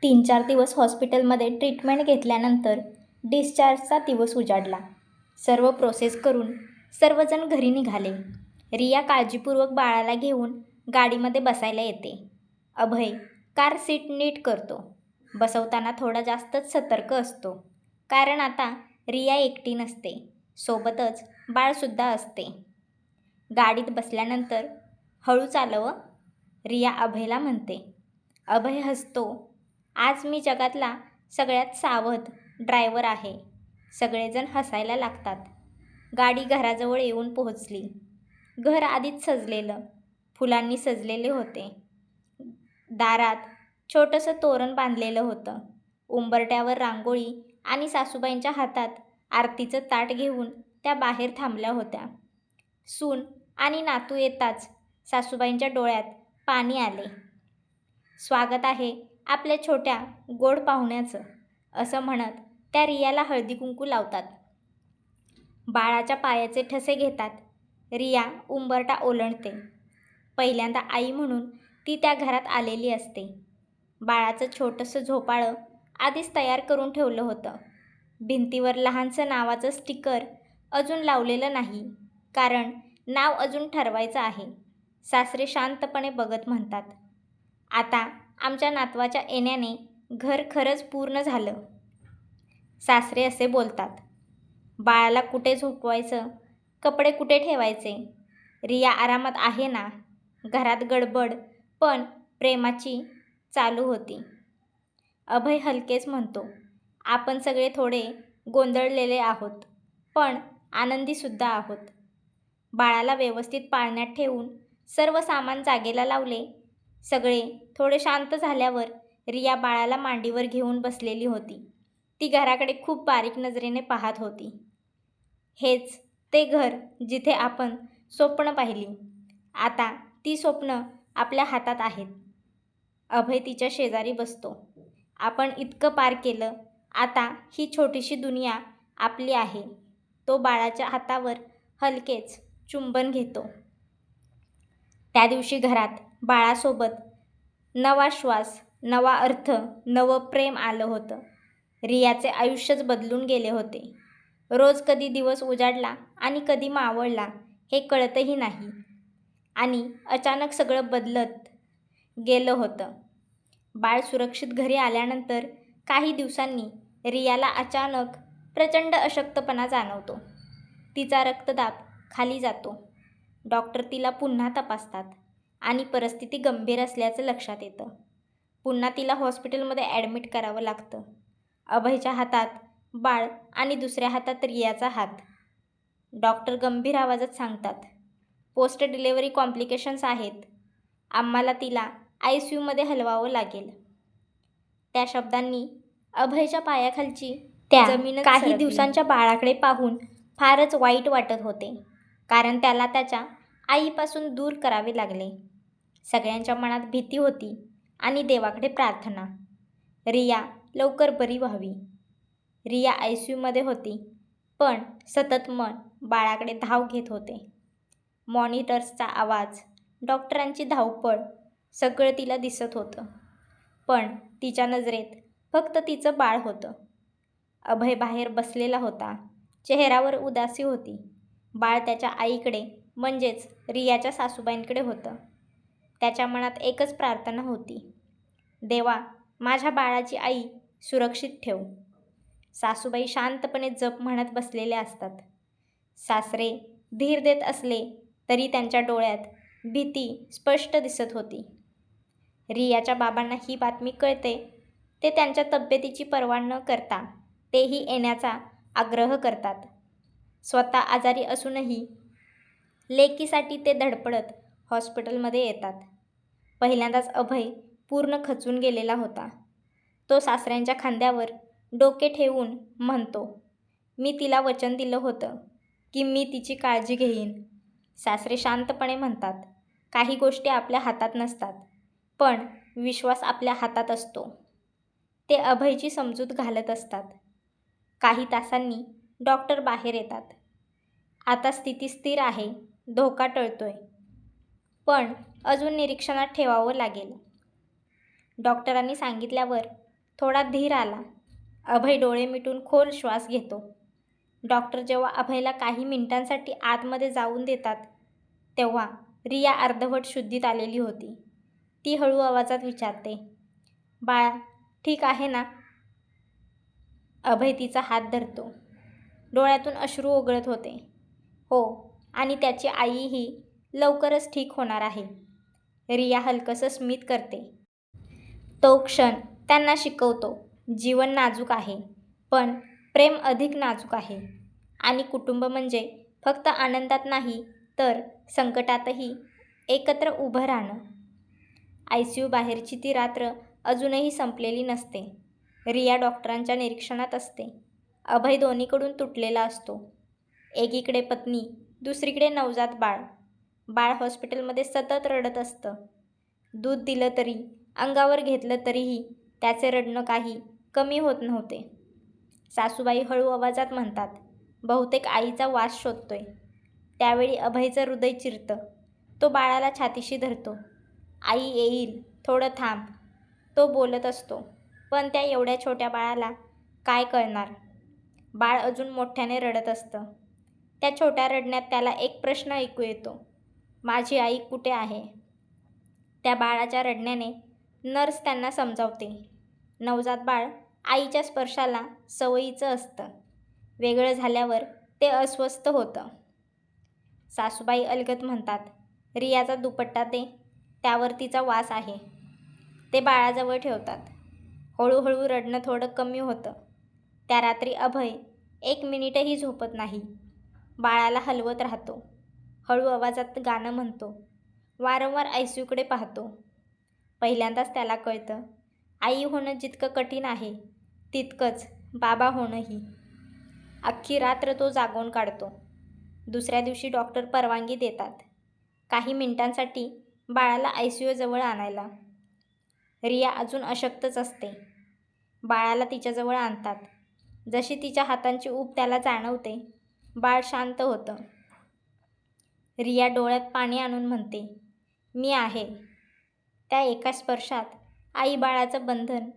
3-4 दिवस हॉस्पिटलमध्ये ट्रीटमेंट घेतल्यानंतर डिस्चार्जचा दिवस उजाडला. सर्व प्रोसेस करून सर्वजण घरी निघाले. रिया काळजीपूर्वक बाळाला घेऊन गाडीमध्ये बसायला येते. अभय कार सीट नीट करतो. बसवताना थोडा जास्तच सतर्क असतो, कारण आता रिया एकटी नसते, सोबतच बाळसुद्धा असते. गाडीत बसल्यानंतर हळू चालव, रिया अभयला म्हणते. अभय हसतो. आज मी जगातला सगळ्यात सावध ड्रायव्हर आहे. सगळेजण हसायला लागतात. गाडी घराजवळ येऊन पोहोचली. घर आधीच सजलेलं, फुलांनी सजलेले होते. दारात छोटंसं तोरण बांधलेलं होतं. उंबरट्यावर रांगोळी आणि सासूबाईंच्या हातात आरतीचं ताट घेऊन त्या बाहेर थांबल्या होत्या. सून आणि नातू येताच सासूबाईंच्या डोळ्यात पाणी आले. स्वागत आहे आपल्या छोट्या गोड पाहुण्याचं, असं म्हणत त्या रियाला हळदी कुंकू लावतात. बाळाच्या पायाचे ठसे घेतात. रिया उंबरटा ओलांडते. पहिल्यांदा आई म्हणून ती त्या घरात आलेली असते. बाळाचं छोटंसं झोपाळं आधीच तयार करून ठेवलं होतं. भिंतीवर लहानसं नावाचं स्टिकर अजून लावलेलं नाही, कारण नाव अजून ठरवायचं आहे. सासरे शांतपणे बघत म्हणतात, आता आमच्या नातवाच्या येण्याने घर खरंच पूर्ण झालं. सासरे असे बोलतात. बाळाला कुठे झोपवायचं, कपडे कुठे ठेवायचे, रिया आरामात आहे ना. घरात गडबड पण प्रेमाची चालू होती. अभय हलकेच म्हणतो, आपण सगळे थोडे गोंधळलेले आहोत, पण आनंदीसुद्धा आहोत. बाळाला व्यवस्थित पाळण्यात ठेवून सर्व सामान जागेला लावले. सगळे थोडे शांत झाल्यावर रिया बाळाला मांडीवर घेऊन बसलेली होती. ती घराकडे खूप बारीक नजरेने पाहत होती. हेच ते घर जिथे आपण स्वप्न पाहिली. आता ती स्वप्न आपल्या हातात आहेत. अभय तिच्या शेजारी बसतो. आपण इतकं पार केलं, आता ही छोटीशी दुनिया आपली आहे. तो बाळाच्या हातावर हलकेच चुंबन घेतो. त्या दिवशी घरात बाळासोबत नवा श्वास, नवा अर्थ, नवं प्रेम आलं होतं. रियाचे आयुष्यच बदलून गेले होते. रोज कधी दिवस उजाडला आणि कधी मावळला हे कळतही नाही. आणि अचानक सगळं बदलत गेलं होतं. बाळ सुरक्षित घरी आल्यानंतर काही दिवसांनी रियाला अचानक प्रचंड अशक्तपणा जाणवतो. तिचा रक्तदाब खाली जातो. डॉक्टर तिला पुन्हा तपासतात आणि परिस्थिती गंभीर असल्याचं लक्षात येतं. पुन्हा तिला हॉस्पिटलमध्ये ॲडमिट करावं लागतं. अभयच्या हातात बाळ आणि दुसऱ्या हातात रियाचा हात. डॉक्टर गंभीर आवाजात सांगतात, पोस्ट डिलेव्हरी कॉम्प्लिकेशन्स आहेत. आम्हाला तिला ICUमध्ये हलवावं लागेल. त्या शब्दांनी अभयच्या पायाखालची जमीन काही दिवसांच्या बाळाकडे पाहून फारच वाईट वाटत होते, कारण त्याला त्याच्या आईपासून दूर करावे लागले. सगळ्यांच्या मनात भीती होती आणि देवाकडे प्रार्थना, रिया लवकर बरी व्हावी. रिया ICUमध्ये होती, पण सतत मन बाळाकडे धाव घेत होते. मॉनिटर्सचा आवाज, डॉक्टरांची धावपळ, सगळं तिला दिसत होतं. पण तिच्या नजरेत फक्त तिचं बाळ होतं. अभय बाहेर बसलेला होता. चेहऱ्यावर उदासी होती. बाळ त्याच्या आईकडे, म्हणजेच रियाच्या सासूबाईंकडे होतं. त्याच्या मनात एकच प्रार्थना होती, देवा, माझ्या बाळाची आई सुरक्षित ठेव. सासूबाई शांतपणे जप म्हणत बसलेले असतात. सासरे धीर देत असले तरी त्यांच्या डोळ्यात भीती स्पष्ट दिसत होती. रियाच्या बाबांना ही बातमी कळते. ते त्यांच्या तब्येतीची पर्वा न करता तेही येण्याचा आग्रह करतात. स्वतः आजारी असूनही लेकीसाठी ते धडपडत हॉस्पिटलमध्ये येतात. पहिल्यांदाच अभय पूर्ण खचून गेलेला होता. तो सासऱ्यांच्या खांद्यावर डोके ठेवून म्हणतो, मी तिला वचन दिलं होतं की मी तिची काळजी घेईन. सासरे शांतपणे म्हणतात, काही गोष्टी आपल्या हातात नसतात, पण विश्वास आपल्या हातात असतो. ते अभयची समजूत घालत असतात. काही तासांनी डॉक्टर बाहेर येतात. आता स्थिती स्थिर आहे, धोका टळतोय, पण अजून निरीक्षणात ठेवावं लागेल. डॉक्टरांनी सांगितल्यावर थोडा धीर आला. अभय डोळे मिटून खोल श्वास घेतो. डॉक्टर जेव्हा अभयला काही मिनिटांसाठी आतमध्ये जाऊन देतात तेव्हा रिया अर्धवट शुद्धीत आलेली होती. ती हळू आवाजात विचारते, बाळा ठीक आहे ना? अभय तिचा हात धरतो. डोळ्यातून अश्रू ओघळत होते. हो, आणि त्याची आईही लवकरच ठीक होणार आहे. रिया हलकंसं स्मित करते. तो क्षण त्यांना शिकवतो, जीवन नाजूक आहे, पण प्रेम अधिक नाजूक आहे. आणि कुटुंब म्हणजे फक्त आनंदात नाही तर संकटातही एकत्र उभं राहणं. ICU बाहेरची ती रात्र अजूनही संपलेली नसते. रिया डॉक्टरांच्या निरीक्षणात असते. अभय दोन्हीकडून तुटलेला असतो. एकीकडे पत्नी, दुसरीकडे नवजात बाळ. बाळ हॉस्पिटलमध्ये सतत रडत असतं. दूध दिलं तरी, अंगावर घेतलं तरीही त्याचे रडणं काही कमी होत नव्हते. सासूबाई हळू आवाजात म्हणतात, बहुतेक आईचा वास शोधतोय. त्यावेळी अभयचं हृदय चिरतं. तो बाळाला छातीशी धरतो. आई येईल, थोडं थांब. तो बोलत असतो, पण त्या एवढ्या छोट्या बाळाला काय कळणार? बाळ अजून मोठ्याने रडत असतं. त्या छोट्या रडण्यात त्याला एक प्रश्न ऐकू येतो, माझी आई कुठे आहे? त्या बाळाच्या रडण्याने नर्स त्यांना समजावते, नवजात बाळ आईच्या स्पर्शाला सवयीचं असतं. वेगळं झाल्यावर ते अस्वस्थ होतं. सासूबाई अलगद म्हणतात, रियाचा दुपट्टा दे, त्यावर तिचा वास आहे. ते बाळाजवळ ठेवतात. हळूहळू रडणं थोडं कमी होतं. त्या रात्री अभय 1 मिनिटही झोपत नाही. बाळाला हलवत राहतो. हळू आवाजात गाणं म्हणतो. वारंवार ICUकडे पाहतो. पहिल्यांदाच त्याला कळतं, आई होणं जितकं कठीण आहे तितकंच बाबा होणंही. अख्खी रात्र तो जागून काढतो. दुसऱ्या दिवशी डॉक्टर परवानगी देतात काही मिनिटांसाठी बाळाला ICU जवळ आणायला. रिया अजून अशक्तच असते. बाळाला तिच्याजवळ आणतात. जशी तिच्या हातांची ऊब त्याला जाणवते, बाळ शांत होतं. रिया डोळ्यात पाणी आणून म्हणते, मी आहे. त्या एका स्पर्शात आई बाळाचं बंधन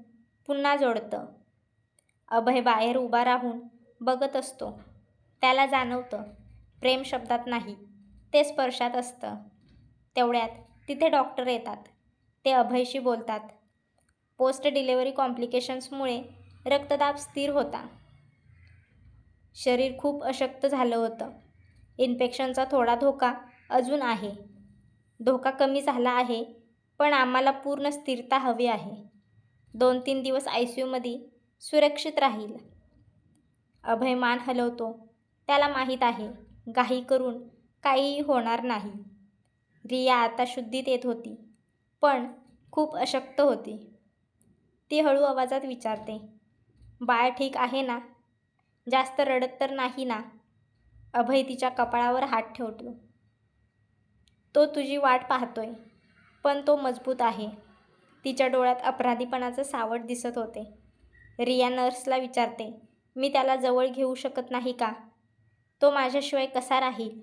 पुन्हा जोडतं. अभय बाहेर उभा राहून बघत असतो. त्याला जाणवतं, प्रेम शब्दात नाही, ते स्पर्शात असतं. तेवढ्यात तिथे डॉक्टर येतात. ते अभयशी बोलतात. पोस्ट डिलेव्हरी कॉम्प्लिकेशन्समुळे रक्तदाब स्थिर होता. शरीर खूप अशक्त झालं होतं. इन्फेक्शनचा थोडा धोका अजून आहे. धोका कमी झाला आहे, पण आम्हाला पूर्ण स्थिरता हवी आहे. 2-3 दिवस ICUमध्ये सुरक्षित राहील. अभय मान हलवतो. त्याला माहीत आहे, घाई करून काहीही होणार नाही. रिया आता शुद्धीत येत होती, पण खूप अशक्त होती. ती हळू आवाजात विचारते, बाळ ठीक आहे ना? जास्त रडत तर नाही ना? अभय तिच्या कपाळावर हात ठेवतो. तो तुझी वाट पाहतोय, पण तो मजबूत आहे. तिच्या डोळ्यात अपराधीपणाचं सावट दिसत होते. रिया नर्सला विचारते, मी त्याला जवळ घेऊ शकत नाही का? तो माझ्याशिवाय कसा राहील?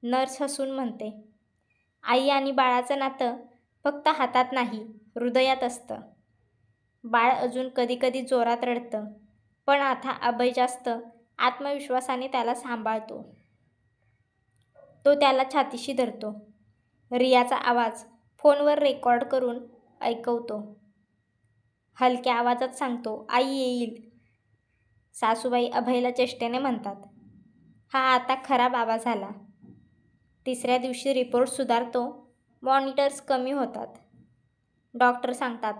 नर्स हसून म्हणते, आई आणि बाळाचं नातं फक्त हातात नाही, हृदयात असतं. बाळ अजून कधीकधी जोरात रडतं, पण आता अभय जास्त आत्मविश्वासाने त्याला सांभाळतो. तो त्याला छातीशी धरतो. रियाचा आवाज फोनवर रेकॉर्ड करून ऐकवतो. हलक्या आवाजात सांगतो, आई येईल. सासूबाई अभयला चेष्टेने म्हणतात, हा आता खरा बाबा झाला. तिसऱ्या दिवशी रिपोर्ट सुधारतो. मॉनिटर्स कमी होतात. डॉक्टर सांगतात,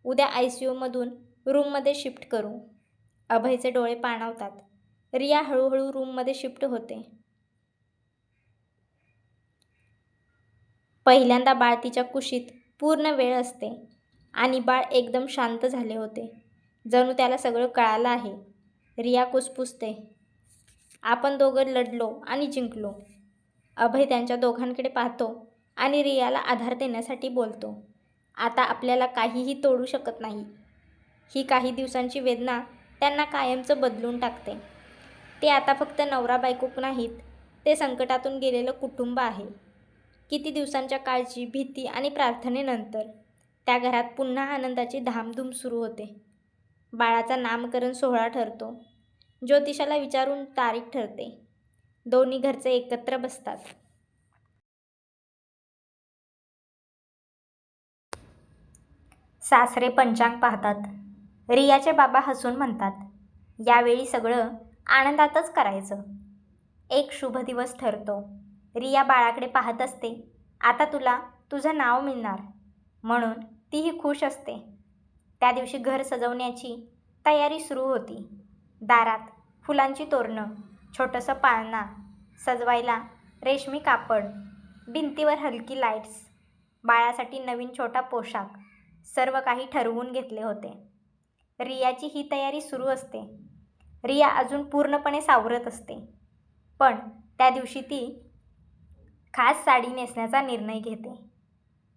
उद्या ICUमधून रूममध्ये शिफ्ट करू. अभयचे डोळे पाणावतात. रिया हळूहळू रूममध्ये शिफ्ट होते. पहिल्यांदा बाळ तिच्या कुशीत पूर्ण वेळ असते आणि बाळ एकदम शांत झाले होते. जणू त्याला सगळं कळालं आहे. रिया कुसपुसते, आपण दोघं लढलो आणि जिंकलो. अभय त्यांच्या दोघांकडे पाहतो आणि रियाला आधार देण्यासाठी बोलतो, आता आपल्याला काहीही तोडू शकत नाही. ही काही दिवसांची वेदना त्यांना कायमचं बदलून टाकते. ते आता फक्त नवरा बायको नाहीत, ते संकटातून गेलेलं कुटुंब आहे. किती दिवसांच्या काळजी, भीती आणि प्रार्थनेनंतर त्या घरात पुन्हा आनंदाची धामधूम सुरू होते. बाळाचा नामकरण सोहळा ठरतो. ज्योतिषाला विचारून तारीख ठरते. दोन्ही घरचे एकत्र बसतात. सासरे पंचांग पाहतात. रियाचे बाबा हसून म्हणतात, यावेळी सगळं आनंदातच करायचं. एक शुभ दिवस ठरतो. रिया बाळाकडे पाहत असते. आता तुला तुझं नाव मिळणार म्हणून तीही खुश असते. त्या दिवशी घर सजवण्याची तयारी सुरू होती. दारात फुलांची तोरणं, छोटंसं पाळणा सजवायला रेशमी कापड, भिंतीवर हलकी लाईट्स, बाळासाठी नवीन छोटा पोशाख, सर्व काही ठरवून घेतले होते. रियाची ही तयारी सुरू असते. रिया अजून पूर्णपणे सावरत असते. पण त्या दिवशी ती खास साडी नेसण्याचा निर्णय घेते.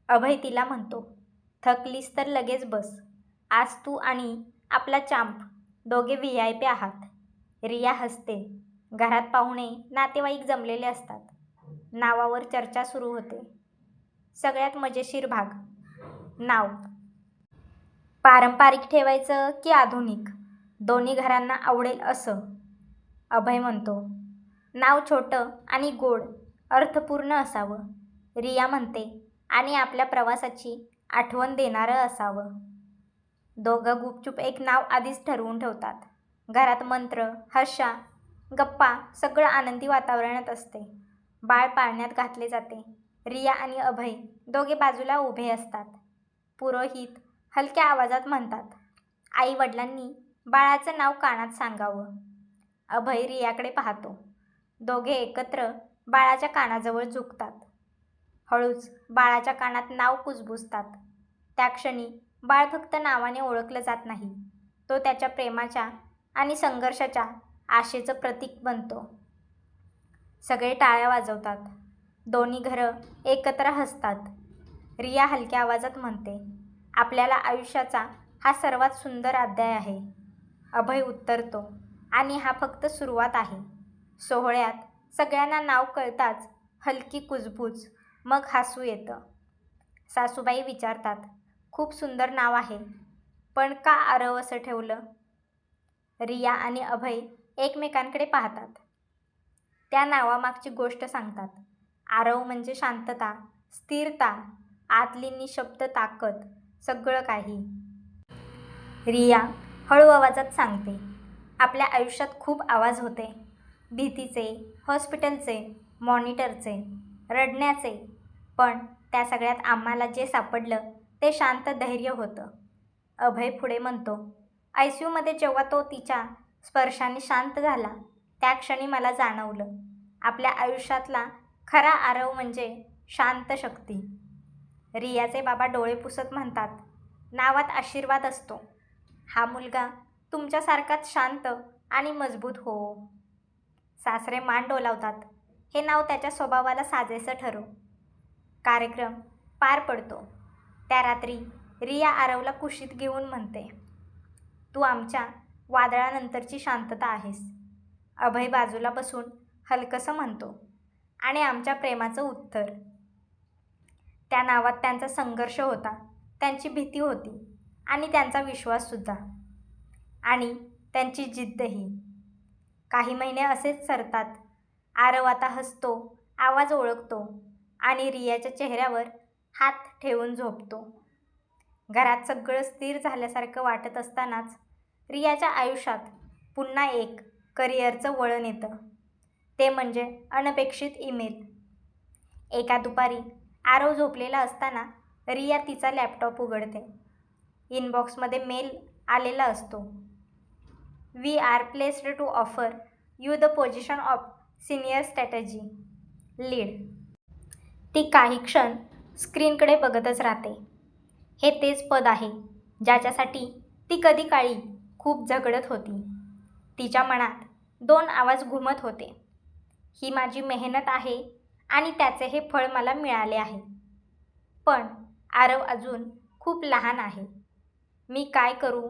अभय तिला म्हणतो, थकलीस तर लगेच बस. आज तू आणि आपला चांप दोघे VIP आहात. रिया हसते. घरात पाहुणे नातेवाईक जमलेले असतात. नावावर चर्चा सुरू होते. सगळ्यात मजेशीर भाग, नाव. पारंपरिक ठेवायचं की आधुनिक? दोन्ही घरांना आवडेल असं. अभय म्हणतो, नाव छोटं आणि गोड, अर्थपूर्ण असावं. रिया म्हणते, आणि आपल्या प्रवासाची आठवण देणारं असावं. दोघं गुपचूप एक नाव आधीच ठरवून ठेवतात. घरात मंत्र, हर्षा, गप्पा, सगळं आनंदी वातावरणात असते. बाळ पाळण्यात घातले जाते. रिया आणि अभय दोघे बाजूला उभे असतात. पुरोहित हलक्या आवाजात म्हणतात, आई-वडिलांनी बाळाचं नाव कानात सांगावं. अभय रियाकडे पाहतो. दोघे एकत्र बाळाच्या कानाजवळ झुकतात. हळूच बाळाच्या कानात नाव कुजबुजतात. त्या क्षणी बाळ फक्त नावाने ओळखलं जात नाही, तो त्याच्या प्रेमाच्या आणि संघर्षाच्या आशेचं प्रतीक बनतो. सगळे टाळ्या वाजवतात. दोन्ही घरं एकत्र हसतात. रिया हलक्या आवाजात म्हणते, आपल्याला आयुष्याचा हा सर्वात सुंदर अध्याय आहे. अभय उत्तरतो, आणि हा फक्त सुरुवात आहे. सोहळ्यात सगळ्यांना नाव कळताच हलकी कुजबूज, मग हसू येतं. सासूबाई विचारतात, खूप सुंदर नाव आहे, पण का आरव असं ठेवलं? रिया आणि अभय एकमेकांकडे पाहतात. त्या नावामागची गोष्ट सांगतात. आरव म्हणजे शांतता, स्थिरता, आतली निःशब्द ताकद, सगळं काही. रिया हळू आवाजात सांगते, आपल्या आयुष्यात खूप आवाज होते. भीतीचे, हॉस्पिटलचे, मॉनिटरचे, रडण्याचे, पण त्या सगळ्यात आम्हाला जे सापडलं ते शांत धैर्य होतं. अभय पुढे म्हणतो, ICUमध्ये जेव्हा तो तिच्या स्पर्शाने शांत झाला, त्या क्षणी मला जाणवलं, आपल्या आयुष्यातला खरा आरव म्हणजे शांत शक्ती. रियाचे बाबा डोळे पुसत म्हणतात, नावात आशीर्वाद असतो. हा मुलगा तुमच्यासारखाच शांत आणि मजबूत हो. सासरे मान डोलावतात. हे नाव त्याच्या स्वभावाला साजेसं ठरो. कार्यक्रम पार पडतो. त्या रात्री रिया आरवला कुशीत घेऊन म्हणते, तू आमच्या वादळानंतरची शांतता आहेस. अभय बाजूला बसून हलकंसं म्हणतो, आणि आमच्या प्रेमाचं उत्तर. त्या नावात त्यांचा संघर्ष होता, त्यांची भीती होती, आणि त्यांचा विश्वाससुद्धा, आणि त्यांची जिद्दही. काही महिने असेच सरतात. आरव आता हसतो, आवाज ओळखतो, आणि रियाच्या चेहऱ्यावर हात ठेवून झोपतो. घरात सगळं स्थिर झाल्यासारखं वाटत असतानाच रियाच्या आयुष्यात पुन्हा एक करिअरचं वळण येतं. ते म्हणजे अनपेक्षित ईमेल. एका दुपारी आरव झोपलेला असताना रिया तिचा लॅपटॉप उघडते. इनबॉक्समध्ये मेल आलेला असतो. We are pleased to offer you the position of senior strategy lead. ती काही क्षण स्क्रीनकडे बघतच राहते. हे तेच पद आहे ज्याच्यासाठी ती कधी काळी खूप झगडत होती. तिच्या मनात दोन आवाज घुमत होते, ही माझी मेहनत आहे आणि त्याचे हे फळ मला मिळाले आहे. पण आरव अजून खूप लहान आहे. मी काय करू?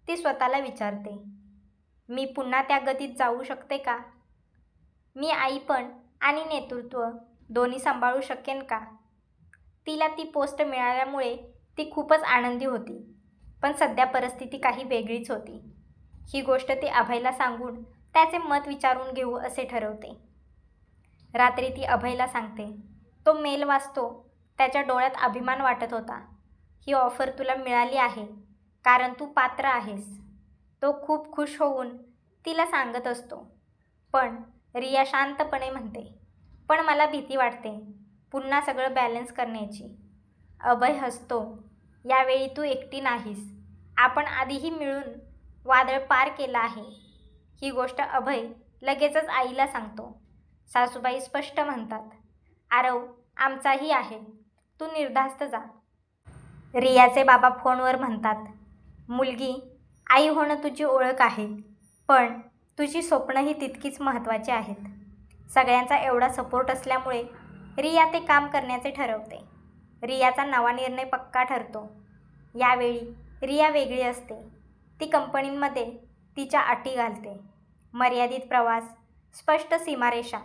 ती स्वतःला विचारते. मी पुन्हा त्या गतीत जाऊ शकते का? मी आईपण आणि नेतृत्व दोन्ही सांभाळू शकेन का? तिला ती पोस्ट मिळाल्यामुळे ती खूपच आनंदी होती. पण सध्या परिस्थिती काही वेगळीच होती. ही गोष्ट ती अभयला सांगून त्याचे मत विचारून घेऊ असे ठरवते. रात्री ती अभयला सांगते. तो मेल वाचतो. त्याच्या डोळ्यात अभिमान वाटत होता. ही ऑफर तुला मिळाली आहे कारण तू पात्र आहेस. तो खूप खुश होऊन तिला सांगत असतो. पण रिया शांतपणे म्हणते, पण मला भीती वाटते पुन्हा सगळं बॅलन्स करण्याची. अभय हसतो. यावेळी तू एकटी नाहीस. आपण आधीही मिळून वादळ पार केलं आहे. ही गोष्ट अभय लगेचच आईला सांगतो. सासूबाई स्पष्ट म्हणतात, आरव आमचाही आहे. तू निर्धास्त जा. रियाचे बाबा फोनवर म्हणतात, मुलगी, आई होणं तुझी ओळख आहे, पण तुझी स्वप्नंही तितकीच महत्त्वाची आहेत. सगळ्यांचा एवढा सपोर्ट असल्यामुळे रिया ते काम करण्याचे ठरवते. रियाचा नवा निर्णय पक्का ठरतो. यावेळी रिया वेगळी असते. ती कंपनीमध्ये तिच्या अटी घालते. मर्यादित प्रवास, स्पष्ट सीमारेषा,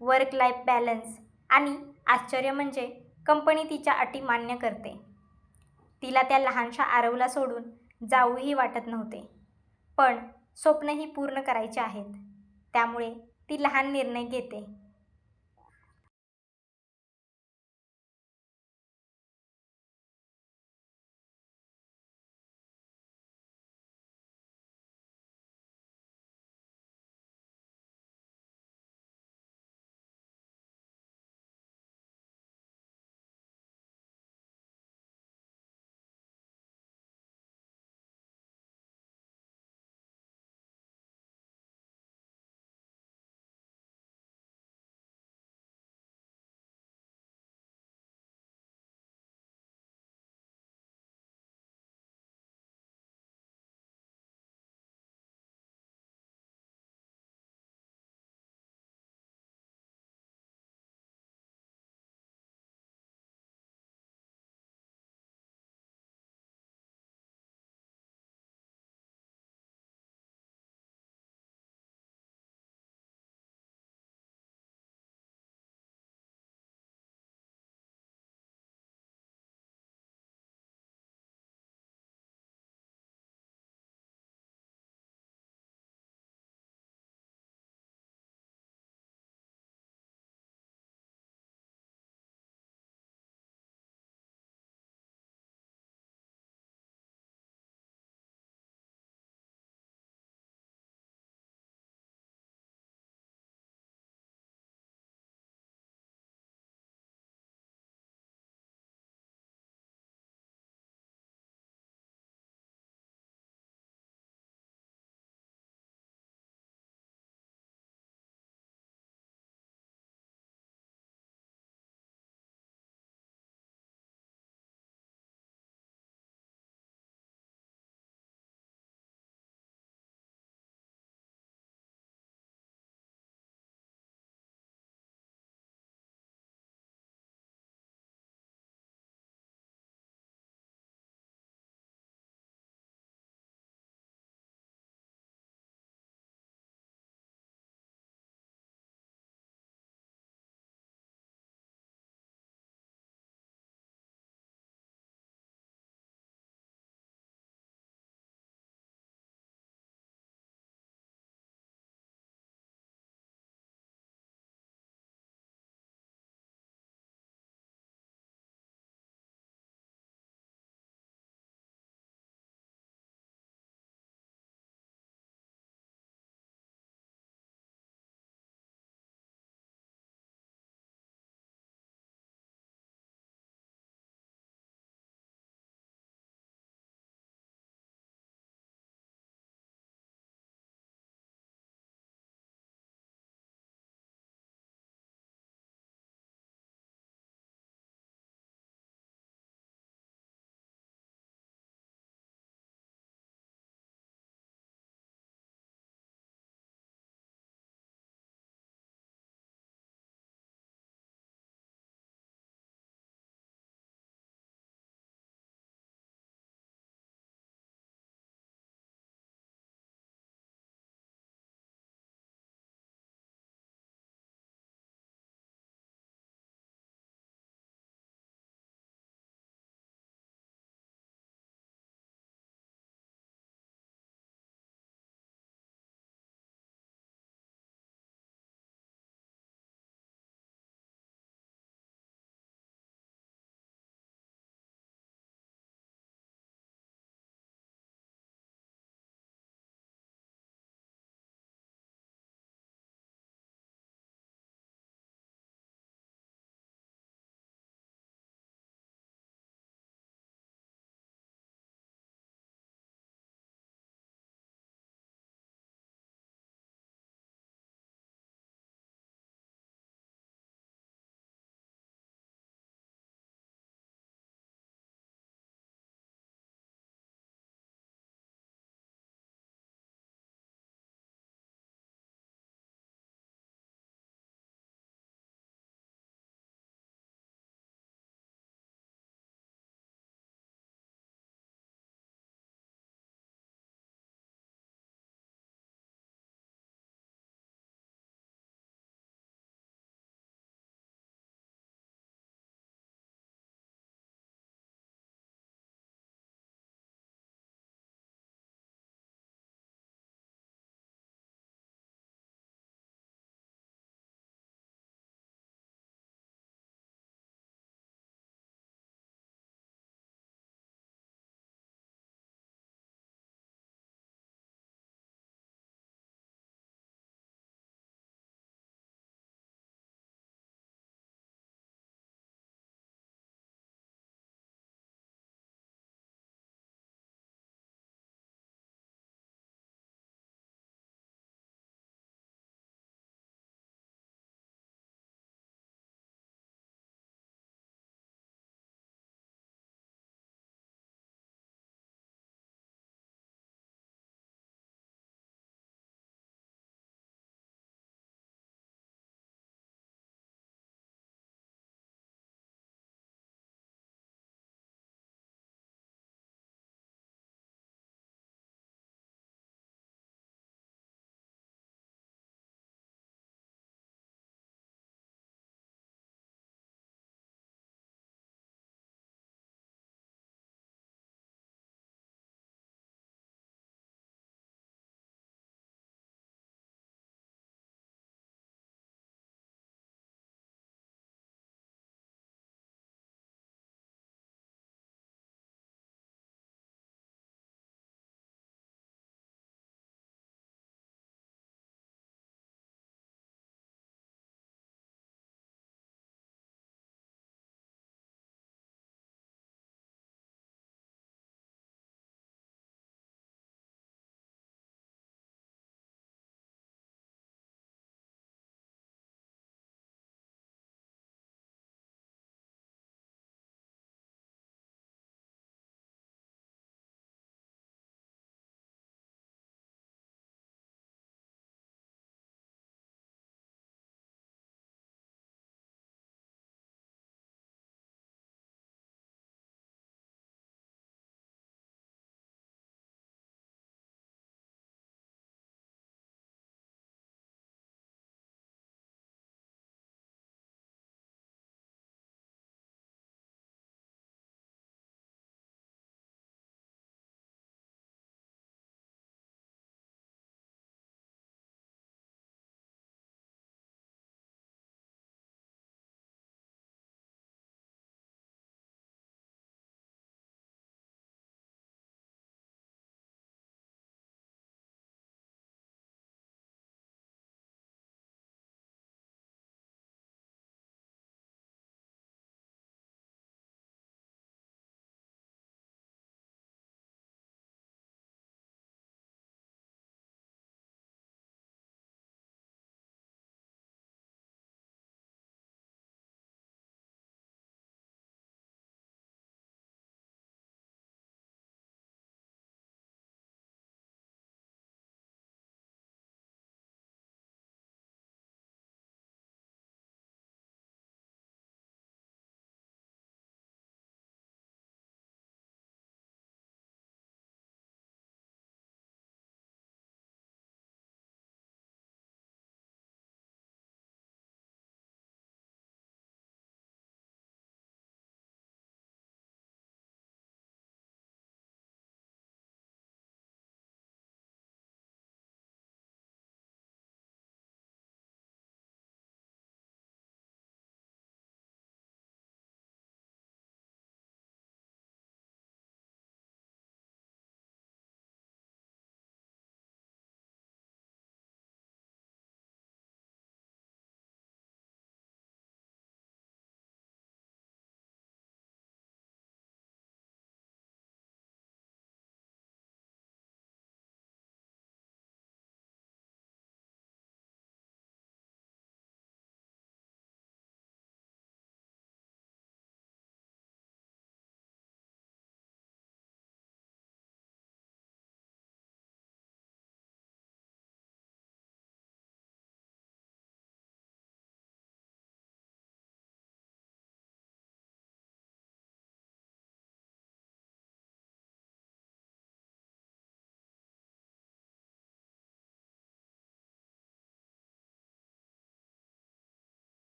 वर्क लाईफ बॅलन्स आणि आश्चर्य म्हणजे कंपनी तिच्या अटी मान्य करते. तिला त्या लहानशा आरवला सोडून जाऊही वाटत नव्हते. पण स्वप्नही पूर्ण करायची आहेत. त्यामुळे ती लहान निर्णय घेते.